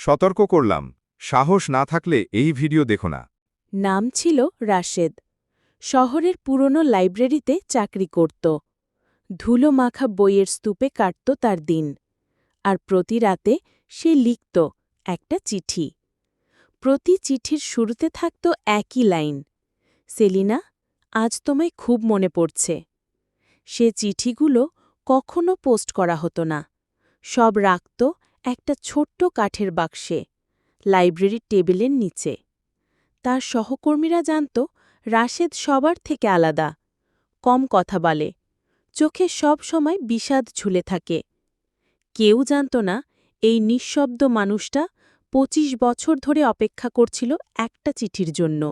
সতর্ক করলাম, সাহস না থাকলে এই ভিডিও দেখো না। নাম ছিল রাশেদ। শহরের পুরনো লাইব্রেরিতে চাকরি করত। ধুলো মাখা বইয়ের স্তূপে কাটত তার দিন। আর প্রতি রাতে সে লিখত একটা চিঠি। প্রতি চিঠির শুরুতে থাকত একই লাইন, সেলিনা, আজ তোমায় খুব মনে পড়ছে। সে চিঠিগুলো কখনো পোস্ট করা হতো না, সব রাখত একটা ছোট্ট কাঠের বাক্সে, লাইব্রেরির টেবিলের নিচে। তার সহকর্মীরা জানত রাশেদ সবার থেকে আলাদা, কম কথা বলে, চোখে সব সময় বিষাদ ঝুলে থাকে। কেউ জানত না এই নিঃশব্দ মানুষটা ২৫ বছর ধরে অপেক্ষা করছিল একটা চিঠির জন্য।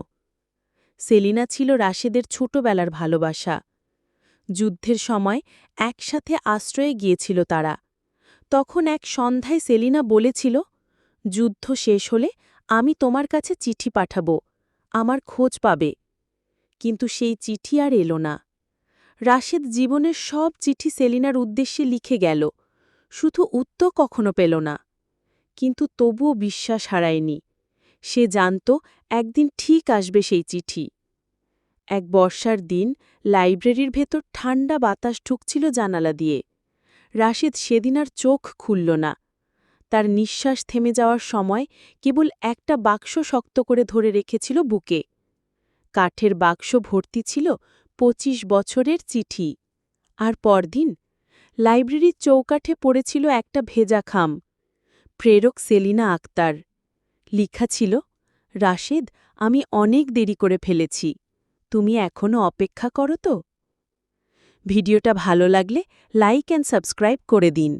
সেলিনা ছিল রাশেদের ছোটবেলার ভালোবাসা। যুদ্ধের সময় একসাথে আশ্রয়ে গিয়েছিল তারা। তখন এক সন্ধ্যায় সেলিনা বলেছিল, যুদ্ধ শেষ হলে আমি তোমার কাছে চিঠি পাঠাব, আমার খোঁজ পাবে। কিন্তু সেই চিঠি আর এলো না। রাশেদ জীবনের সব চিঠি সেলিনার উদ্দেশ্যে লিখে গেল, শুধু উত্তর কখনো পেল না। কিন্তু তবুও বিশ্বাস হারায়নি। সে জানত একদিন ঠিক আসবে সেই চিঠি। এক বর্ষার দিন লাইব্রেরির ভেতর ঠান্ডা বাতাস ঢুকছিল জানালা দিয়ে। রাশেদ সেদিন আর চোখ খুলল না। তার নিঃশ্বাস থেমে যাওয়ার সময় কেবল একটা বাক্স শক্ত করে ধরে রেখেছিল বুকে। কাঠের বাক্স ভর্তি ছিল ২৫ বছরের চিঠি। আর পরদিন লাইব্রেরির চৌকাঠে পড়েছিল একটা ভেজা খাম। প্রেরক সেলিনা আক্তার। লিখা ছিল, রাশেদ, আমি অনেক দেরি করে ফেলেছি, তুমি এখনো অপেক্ষা করো তো? ভিডিওটা ভালো লাগলে লাইক অ্যান্ড সাবস্ক্রাইব করে দিন।